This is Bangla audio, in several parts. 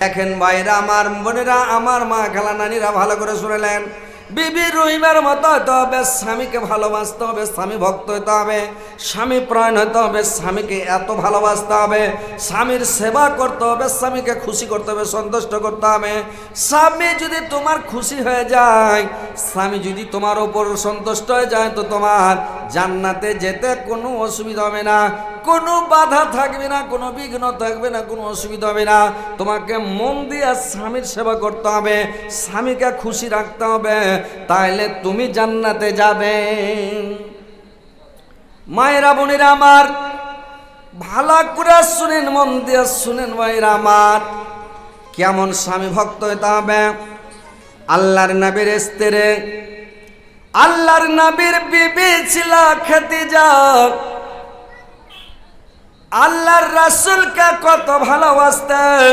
দেখেন ভাইরা আমার, বোনেরা আমার, মা খালা নানিরা ভালো করে শুনলেন। বিবি রহিমের মতো হতে হবে, স্বামীকে ভালোবাসতে হবে, স্বামী ভক্ত হতে হবে, স্বামী প্রাণ হতে হবে, স্বামীকে এত ভালোবাসতে হবে, স্বামীর সেবা করতে হবে, স্বামীকে খুশি করতে হবে, সন্তুষ্ট করতে হবে। স্বামী যদি তোমার খুশি হয়ে যায়, স্বামী যদি তোমার উপর সন্তুষ্ট হয়ে যায়, তো তোমার জান্নাতে যেতে কোনো অসুবিধা হবে না, কোনো বাধা থাকবে না, কোনো বিঘ্ন থাকবে না, কোনো অসুবিধা হবে না। তোমাকে মন দিয়ে স্বামীর সেবা করতে হবে, স্বামীকে খুশি রাখতে হবে, তাইলে তুমি জান্নাতে যাবে। মায়েরা বোনেরা আমার, ভালো করে শুনেন, মন দিয়ে শুনেন ভাইরা আমার, কেমন স্বামী ভক্ত হতে হবে। আল্লাহর নবীর স্ত্রী, আল্লাহর নবীর বিবি ছিল খাদিজা। আল্লাহর রাসূলকে কত ভালোবাসতেন,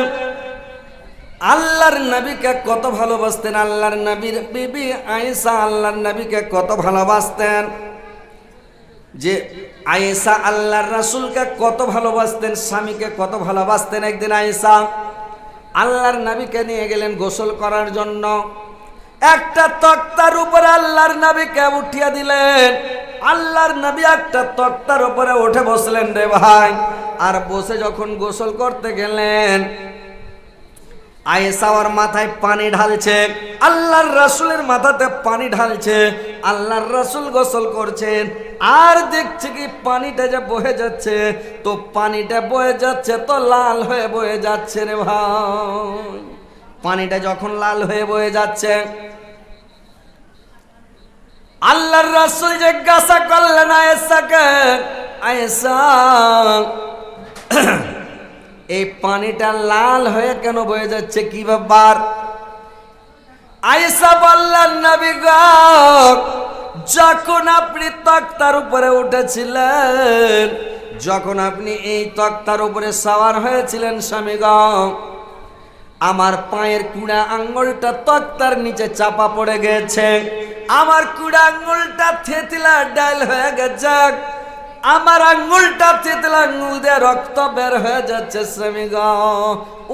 আল্লাহর নবীকে কত ভালোবাসতেন। আল্লাহর নবীর বিবি আয়েশা আল্লাহর নবীকে কত ভালোবাসতেন, যে আয়েশা আল্লাহর রাসূলকে কত ভালোবাসতেন, স্বামীকে কত ভালোবাসতেন। একদিন আয়েশা আল্লাহর নবীকে নিয়ে গেলেন গোসল করার জন্য। একটা তক্তার উপরে আল্লাহর নবীকে উঠিয়ে দিলেন। আল্লাহর নবী একটা তক্তার উপরে উঠে বসলেন রে ভাই। আর বসে যখন গোসল করতে গেলেন, আয়েশা ওর মাথায় পানি ঢালছে, আল্লাহর রাসূলের মাথাতে পানি ঢালছে। আল্লাহর রাসূল গোসল করছেন, আর দেখছে কি পানিটা যে বয়ে যাচ্ছে, তো পানিটা বয়ে যাচ্ছে তো লাল হয়ে বয়ে যাচ্ছে রে ভাই। পানিটা যখন লাল হয়ে বয়ে যাচ্ছে, আল্লাহর রাসূল জিজ্ঞাসা করলেন আয়েশাকে, আয়েশা এই পানিটা লাল হয়ে কেন বয়ে যাচ্ছে, কি ব্যাপার? আয়েশা বললেন, নবী গো, যখন আপনি তক্তার উপরে উঠেছিলেন, যখন আপনি এই তক্তার উপরে সওয়ার হয়েছিলেন স্বামী গো, আমার পায়ের কুড়া আঙ্গুলটা তক্তার নিচে চাপা পড়ে গেছে, আমার কুড়া আঙ্গুলটা থেতলা ডাল হয়ে গেছে, আমার আঙ্গুলটা থেতলা আঙ্গুল দিয়ে রক্ত বের হয়ে যাচ্ছে স্বামী গো,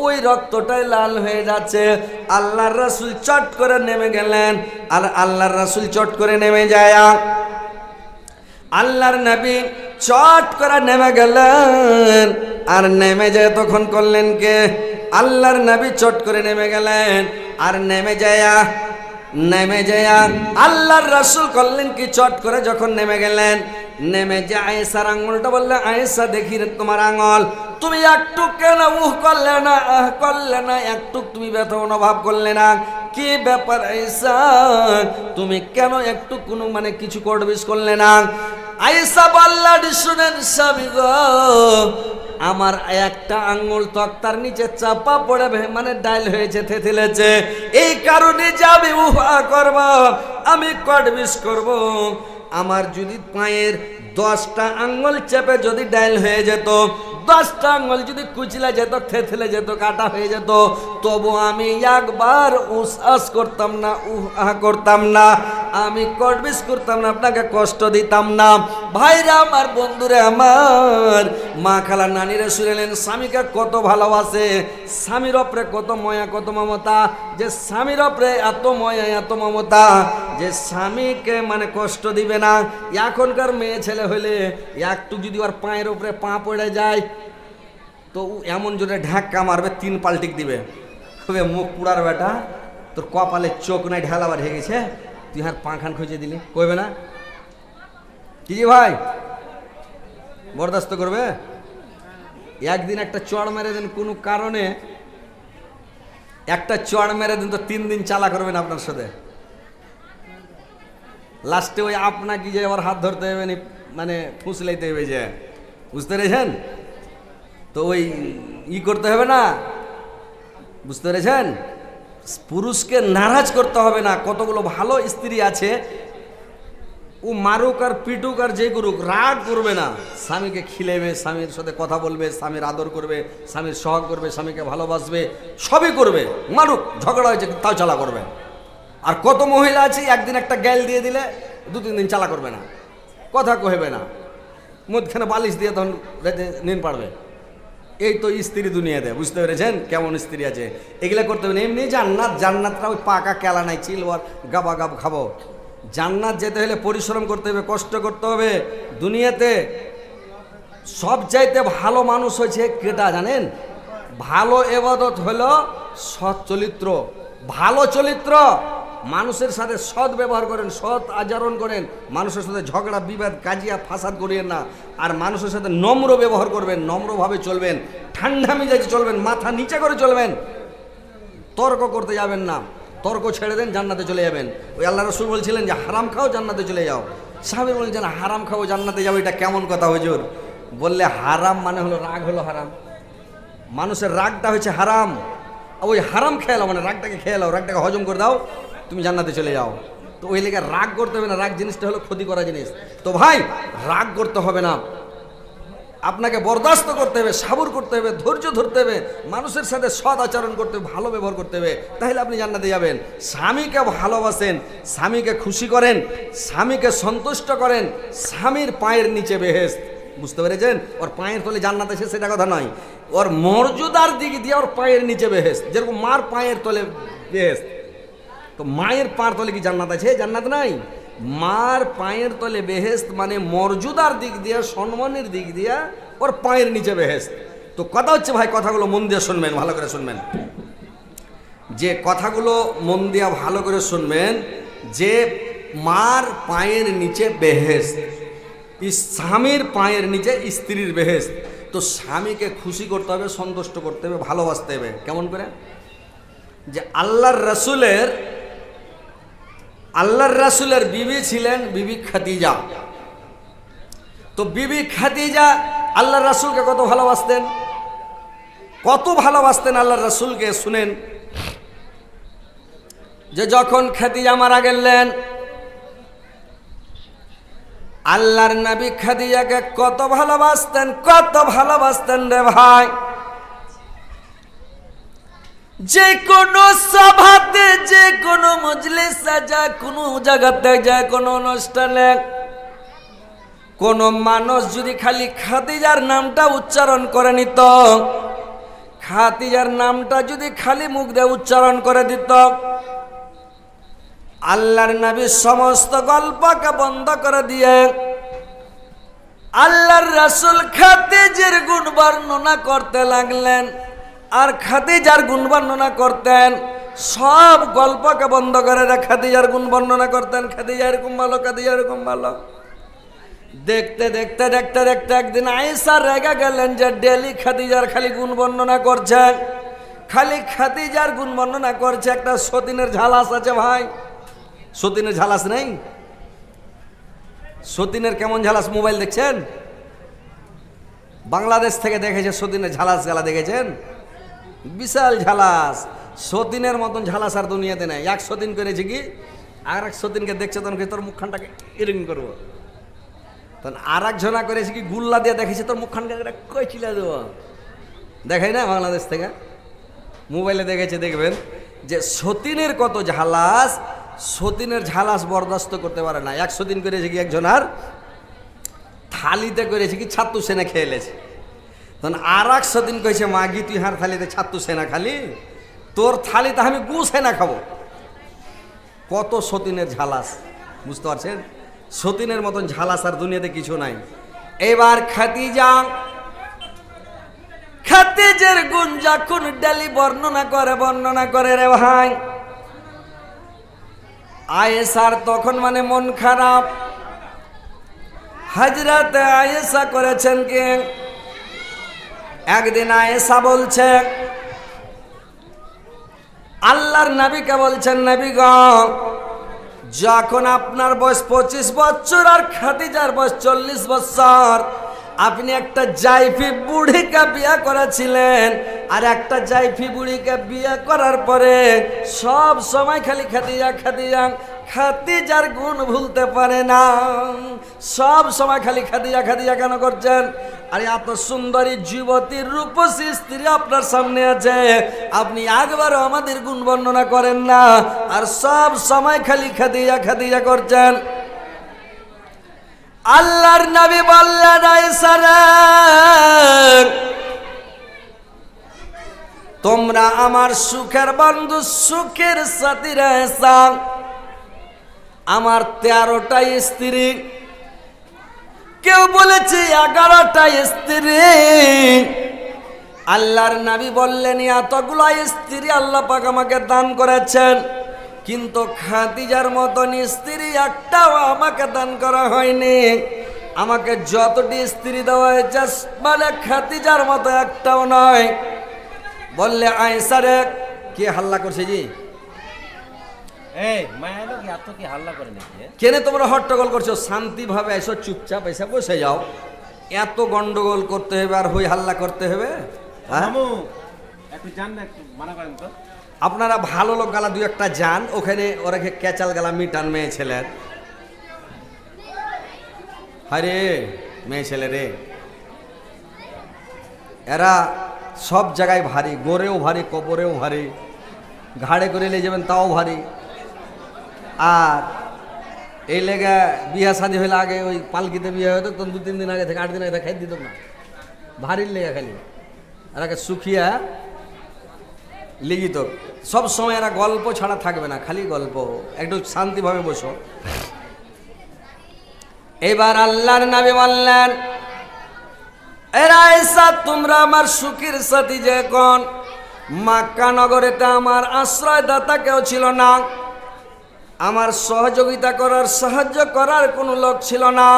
ওই রক্তটাই লাল হয়ে যাচ্ছে। আল্লাহর রাসূল চট করে নেমে গেলেন। আর আল্লাহর রাসূল চট করে নেমে যায়, আল্লাহর নবী চট করে নেমে গেলেন। আর নেমে যায় তখন করলেন কে? আল্লাহর নবী চট করে নেমে গেলেন। আর নেমে যায় আল্লাহর রাসূল করলেন কি, চট করে যখন নেমে গেলেন, নেমে যে আয়েশার আঙুলটা বললেন, আয়েশা দেখি তোমার আঙুল, তুমি একটু কেন করলে না, করলে না, একটু তুমি ব্যথা অনুভব করলে না, কি ব্যাপার আয়েশা, তুমি কেন একটু কোনো মানে কিছু করবিস করলে না? আয়েশা বললেন, শুনেন স্বামী গো, আমার একটা আঙ্গুল তক্তার নিচে চাপা পড়ে মানে ডাইল হয়েছে, থেতলেছে, এই কারণে যাবে উহা করব, আমি কটবিস করব। আমার যদি পায়ের 10টা আঙ্গুল চেপে যদি ডাইল হয়ে যেত, 10টা আঙ্গুল যদি কুচলে যেত, থেতলে যেত, কাটা হয়ে যেত, তবু আমি একবার উসাস করতাম না, উহা করতাম না, আমি কটবিস করতাম না, আপনাকে কষ্ট দিতাম না। ভাইরা আমার, বন্ধুরে আমার, মা খালা নানিরা শুনলেন স্বামীকে কত ভালোবাসে, স্বামীর ওপরে কত ময়া, কত মমতা, যে স্বামীর ওপরে এত ময়া, এত মমতা, যে স্বামীকে মানে কষ্ট দিবে না। এখনকার মেয়ে ছেলে হইলে একটু যদি ওর পায়ের উপরে পা পড়ে যায়, তো এমন জোরে ঢাক্কা মারবে, 3 পাল্টিক দিবে, খুবই মুখ পুড়ার বেটা, তোর কপালে চোখ নাই ঢালাবার হয়ে গেছে, তুই আর পাখান খুঁজে দিলি, কইবে না? কি জি ভাই, বরদাস্ত করবে? একদিন একটা চড় মেরে দেন, কোনো কারণে একটা চড় মেরে দেন, তো 3 দিন চালা করবেন আপনার সাথে। লাস্টে ওই আপনাকে যে আবার হাত ধরতে হবে, মানে ফুসলাইতে হবে, যে বুঝতে পেরেছেন তো, ওই করতে হবে না, বুঝতে পেরেছেন? পুরুষকে নারাজ করতে হবে না। কতগুলো ভালো স্ত্রী আছে, ও মারুক আর পিটুক আর যে করুক, রাগ করবে না, স্বামীকে খিলেবে, স্বামীর সাথে কথা বলবে, স্বামীর আদর করবে, স্বামীর সোহাগ করবে, স্বামীকে ভালোবাসবে, সবই করবে, মারুক, ঝগড়া হয়েছে তাও চালা করবে। আর কত মহিলা আছে, একদিন একটা গ্যাল দিয়ে দিলে 2-3 দিন চালা করবে না, কথা কহেবে না, মধ্যখানে বালিশ দিয়ে তখন নিন পারবে। এই তো স্ত্রী দুনিয়াতে, বুঝতে পেরেছেন কেমন স্ত্রী আছে। এগুলা করতে হবে না। এমনি জান্নাতটা ওই পাকা কেলা নাই চিলওয়ার গাবা গাব খাবো। জান্নাত যেতে হলে পরিশ্রম করতে হবে, কষ্ট করতে হবে। দুনিয়াতে সব চাইতে ভালো মানুষ হয়েছে কেটা জানেন? ভালো এবাদত হলো সৎ চরিত্র, ভালো চরিত্র। মানুষের সাথে সৎ ব্যবহার করেন, সৎ আচরণ করেন, মানুষের সাথে ঝগড়া বিবাদ কাজিয়া ফাসাদ করিয়েন না। আর মানুষের সাথে নম্র ব্যবহার করবেন, নম্রভাবে চলবেন, ঠান্ডা মেজাজে চলবেন, মাথা নিচে করে চলবেন, তর্ক করতে যাবেন না। তর্ক ছেড়ে দেন, জান্নাতে চলে যাবেন। ওই আল্লাহ রসুল বলছিলেন যে হারাম খাও জান্নাতে চলে যাও। সাহাবী বলছেন হারাম খাও জান্নাতে যাবো, এটা কেমন কথা হুজুর? বললে হারাম মানে হলো রাগ, হলো হারাম। মানুষের রাগটা হচ্ছে হারাম। ওই হারাম খেয়ে নাও মানে রাগটাকে খেয়ে নাও, রাগটাকে হজম করে দাও, তুমি জান্নাতে চলে যাও। তো ওই লেগে রাগ করতে হবে না, রাগ জিনিসটা হলো ক্ষতি করা জিনিস। তো ভাই রাগ করতে হবে না, আপনাকে বরদাস্ত করতে হবে, সাবর করতে হবে, ধৈর্য ধরতে হবে, মানুষের সাথে সৎ আচরণ করতে হবে, ভালো ব্যবহার করতে হবে, তাহলে আপনি জান্নাতে যাবেন। স্বামীকে ভালোবাসেন, স্বামীকে খুশি করেন, স্বামীকে সন্তুষ্ট করেন, স্বামীর পায়ের নিচে বেহেশত। বুঝতে পেরেছেন? ওর পায়ের তলে জান্নাত আছে সেটা কথা নয়, ওর মর্যাদার দিক দিয়ে ওর পায়ের নিচে বেহেশত। যেরকম মার পায়ের তলে বেহেশত, তো মায়ের পায়ের তলে কি জান্নাত আছে? জান্নাত নাই। মার পায়ের তলে বেহেশত মানে মর্যাদার দিক দিয়ে, সম্মানের দিক দিয়ে ওর পায়ের নিচে বেহেশত। তো কথা হচ্ছে ভাই, কথাগুলো মন দিয়ে শুনবেন, ভালো করে শুনবেন। যে কথাগুলো মন দিয়ে ভালো করে শুনবেন, যে মার পায়ের নিচে বেহেশত, স্বামীর পায়ের নিচে স্ত্রীর বেহেশত। তো স্বামীকে খুশি করতে হবে, সন্তুষ্ট করতে হবে, ভালোবাসতে হবে। কেমন করে? যে আল্লাহর রাসূলের বিবি ছিলেন বিবি খাদিজা। তো বিবি খাদিজা আল্লাহর রাসূলকে কত ভালোবাসতেন, কত ভালোবাসতেন আল্লাহর রাসূলকে। শুনেন যে যখন খাদিজা মারা গেলেন, আল্লাহর নবী খাদিজাকে কত ভালোবাসতেন, কত ভালোবাসতেন রে ভাই। যে কোনো সভাতে, যে কোনো মজলিসে, যা কোনো জায়গাতে, যে কোনো অনুষ্ঠানে কোন মানুষ যদি খালি খাদিজার নামটা উচ্চারণ করে নিত, খাদিজার নামটা যদি খালি মুখ দিয়ে উচ্চারণ করে দিত, আল্লাহর নবী সমস্ত গল্পকে বন্ধ করে দিয়ে আল্লাহর রাসূল খাদিজার গুণ বর্ণনা করতে লাগলেন। আর খাদিজার গুণ বর্ণনা করতেন, সব গল্পকে বন্ধ করে খাদিজার গুণ বর্ণনা করতেন। খাদিজা এরকম ভালো, খাদিজা এরকম ভালো। দেখতে দেখতে দেখতে দেখতে একদিন আয়েশা রেগে গেলেন যে ডেলি খাদিজার খালি গুণ বর্ণনা করছে, খালি খাদিজার গুণ বর্ণনা করছে। একটা সতীনের ঝালাস আছে ভাই, সতীনের ঝালাস নেই? সতীনের কেমন ঝালাস মোবাইল দেখছেন? বাংলাদেশ থেকে দেখেছে সতীনের ঝালাস গালা দেখেছেন? বিশাল ঝালাস, সতীনের মতন ঝালাস আর দুনিয়াতে নেই। এক সতীন করেছে কি, আর এক সতীনকে দেখছে তখন তোর মুখখানটাকে এরকম করবো, তখন আর এক ঝনা করেছে কি গুল্লা দিয়ে দেখেছে তোর মুখখানটাকে কই চিলা দেবো। দেখাই না বাংলাদেশ থেকে, মোবাইলে দেখেছে। দেখবেন যে সতীনের কত ঝালাস, সতীনের ঝালাস বরদাস্ত করতে পারে না। এক সতীন করেছে কি একজনার থালিতে করেছে কি ছাত্তু সেনা খেয়েলেছে, তখন আর এক সতীন কইছে মাগি তুই হার থালিতে ছাত্তু সেনা খালি, তোর থালিতে আমি গু সেনা খাবো। কত সতীনের ঝালাস, বুঝতে পারছেন? সতীনের মতন ঝালাস আর দুনিয়াতে কিছু নাই। এবার খাদিজার গুণ যখন ডেলি বর্ণনা করে রে ভাই, আয়েশার তখন মানে মন খারাপ। হযরত আয়েশা করেছেন কি, একদিন আয়েশা বলছে আল্লাহর নবীকে বলছেন, নবী গো যখন আপনার বয়স 25 বছর আর খাদিজার বয়স 40 বছর, আপনি একটা জাইফি বুড়িকে বিয়ে করেছিলেন, আর একটা জাইফি বুড়িকে বিয়ে করার পরে সব সময় খালি খাদিজা খাদিজা, খাদিজার গুণ ভুলতে পারে না। সব সময় খালি খাদিজা খাদিজা কেন করছেন? আরে এত সুন্দরী যুবতীর রূপসী স্ত্রী আপনার সামনে আছে, আপনি একবারও আমাদের গুণ বর্ণনা করেন না, আর সব সময় খালি খাদিজা খাদিজা করছেন। আল্লাহর নবী বললেন আয়েশা রে, তোমরা আমার সুখের বন্ধু, সুখের সাথী রয়েছে। আমার 13টা স্ত্রী, কেউ বলেছে 11টা স্ত্রী। আল্লাহর নবী বললেন এতগুলো স্ত্রী আল্লাহ পাক আমাকে দান করেছেন, কিন্তু খাদিজার মতন স্ত্রী একটাও আমাকে দান করা হয়নি। আমাকে যতটি স্ত্রী দেওয়া হয়েছে মানে খাদিজার মতো একটাও নয়। বললে আয়েশা রে, কে হাল্লা করছে জি? এই মায়া লোক এত কি হাল্লা করে নাকি? কেন তোমরা হট্টগোল করছো? শান্তিভাবে এসো, চুপচাপ এসে বসে যাও। এত গন্ডগোল করতে হবে আর হই হাল্লা করতে হবে? হ্যাঁ, মামু একটু জান না, একটু মানা করেন তো। আপনারা ভালো লোক গালা দুই একটা যান, ওখানে ওরা ক্যাচাল গালা মিটান মেয়ে ছেলের। আরে মেয়ে ছেলে রে, এরা সব জায়গায় ভারী, গোরেও ভারী, কবরেও ভারী, ঘাড়ে করে নিয়ে যাবেন তাও ভারী। আর এই লেগে বিয়া শাদী হইলে আগে ওই পালকিতে বিয়ে হতো, তখন 2-3 দিন আগে থেকে 8 দিন আগে থেকে খাই দিত না, ভারীর লেগে খালি। আর আগে সুখিয়া লিখিত সব সময় এরা গল্প ছাড়া থাকবে না, খালি গল্প। একটু শান্তিভাবে বসো। এবার আল্লাহর নবী বললেন, এরা আয়েশা তোমরা আমার সুখের সাথী। যখন মক্কা নগরেতে আমার আশ্রয়দাতা কেউ ছিল না, আমার সহযোগিতা করার, সাহায্য করার কোনো লোক ছিল না,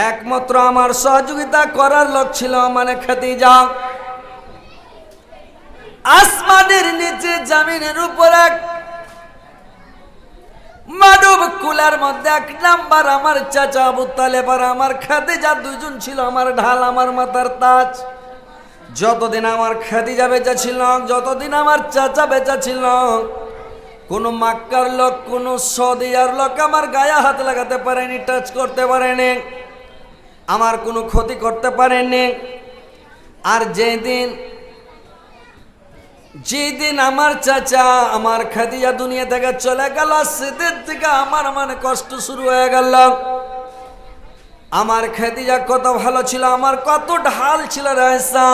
একমাত্র আমার সহযোগিতা করার লোক ছিল মানে খাদিজা। আসমানের নিচে জমিনের উপর এক মানব কুলের মধ্যে 1 নাম্বার আমার চাচা আবু তালেব আর আমার খাদিজা, দুজন ছিল আমার ঢাল, আমার মাথার তাজ। যতদিন আমার খাদিজা বেঁচে ছিল, যতদিন আমার চাচা বেঁচে ছিল, কোন মক্কার লোক, কোন সৌদিয়ার লোক আমার গায়ে হাত লাগাতে পারেনি, টাচ করতে পারেনি, আমার কোনো ক্ষতি করতে পারেনি। আর যেদিন আমার চাচা আমার খাদিজা দুনিয়া থেকে চলে গেল, সেদিন থেকে আমার মানে কষ্ট শুরু হয়ে গেল। আমার খাদিজা কত ভালো ছিল, আমার কত ঢাল ছিল রয়েছে।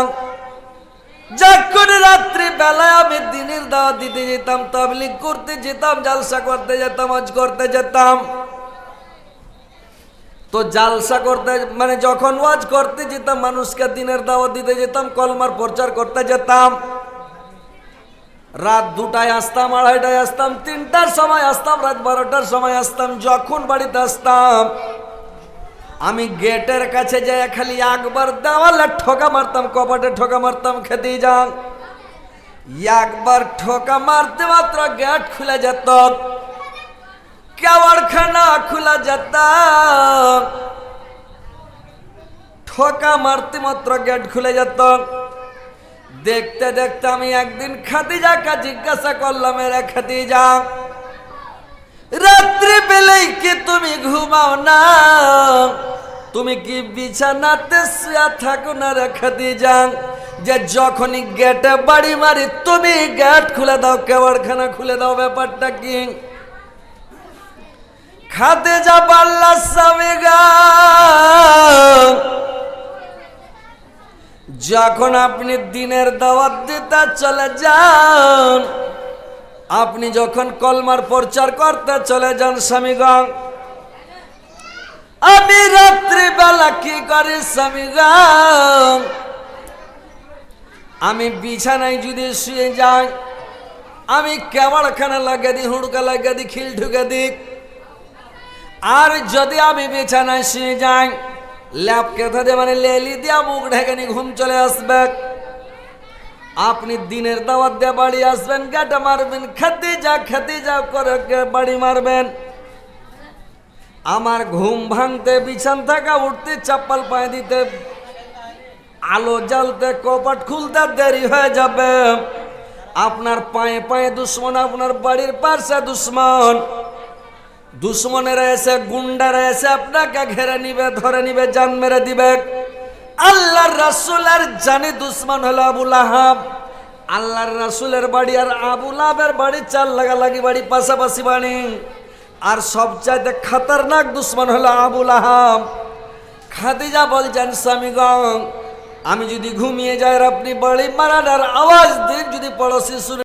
যখন রাত্রি বেলায় আমি দিনের দাওয়াত দিতে যেতাম, তাবলীগ করতে যেতাম, জালসা করতে যেতাম, হজ করতে যেতাম, তো জালসা করতে মানে যখন ওয়াজ করতে যেতাম, মানুষকে দিনের দাওয়াত দিতে যেতাম, কলমার প্রচার করতে যেতাম, রাত 2টায় আসতাম, 2:30টায় আসতাম, 3টার সময় আসতাম, রাত 12টার সময় আসতাম। যখন বাড়িতে আসতাম আমি গেটের কাছে যাই খালি একবার দেওয়ালে ঠোকা মারতাম, কপাটে ঠোকা মারতাম, খাদিজা। একবার ঠোকা মারতে মাত্র গেট খুলে যেত, কেওয়াড়খানা খুলে যেত। ঠোকা মারতে মাত্র গেট খুলে যেত। দেখতে দেখতে আমি একদিন খাদিজাকে জিজ্ঞাসা করলাম, এরা খাদিজা, রাত্রি বেলায় কি তুমি ঘুমাও না? তুমি কি বিছানাতে শুয়ে থাকো না রে খাদিজা? যে যখনই গেটে বাড়ি মারি তুমি গেট খুলে দাও, কেওয়াড়খানা খুলে দাও, ব্যাপারটা কি? খাদিজা বলল, স্বামী গো, যখন আপনি দিনের দাওয়াত দিতে চলে যান, আপনি যখন কলমার প্রচার করতে চলে যান স্বামীগণ, আমি রাত্রি বেলা কি করি স্বামীগণ? আমি বিছানায় যদি শুয়ে যাই, আমি কেওয়াড়খানা লাগিয়ে দিই, হুড়কা লাগিয়ে দিই, খিল ঢুকে দিই। আর যদি আমি বিছানায় শুয়ে যাই, ল্যাপ কেথা দিয়ে মানে লেলি দিয়া মুখ ঢেকে নি ঘুম চলে আসবে। আপনি দিনের দাওয়াত দিয়ে বাড়ি আসবেন, গেটে মারবেন, খাদিজা খাদিজা করে বাড়ি মারবেন। আমার ঘুম ভাঙতে, বিছান থাকা উঠতে, চপ্পল পায়ে দিতে, আলো জ্বালতে, কপাট খুলতে দেরি হয়ে যাবে। আপনার পায়ে পায়ে দুশ্মন, আপনার বাড়ির পাশে দুশ্মন, দুশ্মনেরা এসে, গুন্ডারা এসে আপনাকে ঘেরে নিবে, ধরে নিবে, জান মেরে দিবে। আল্লাহর রাসূলের জানি দুশ্মন হলো আবু লাহাব। আল্লাহর রাসূলের বাড়ি আর আবু লাহাবের বাড়ি 4 লাগালাগি বাড়ি, পাশাপাশি বাড়ি। আর সবচাইতে খতরনাক দুশ্মন হলো আবু লাহাব। খাদিজা বলছেন, স্বামীগণ আমি যদি ঘুমিয়ে যাই আর আপনি বাড়ি মারার আওয়াজ দিন, যদি পড়োশি শুনে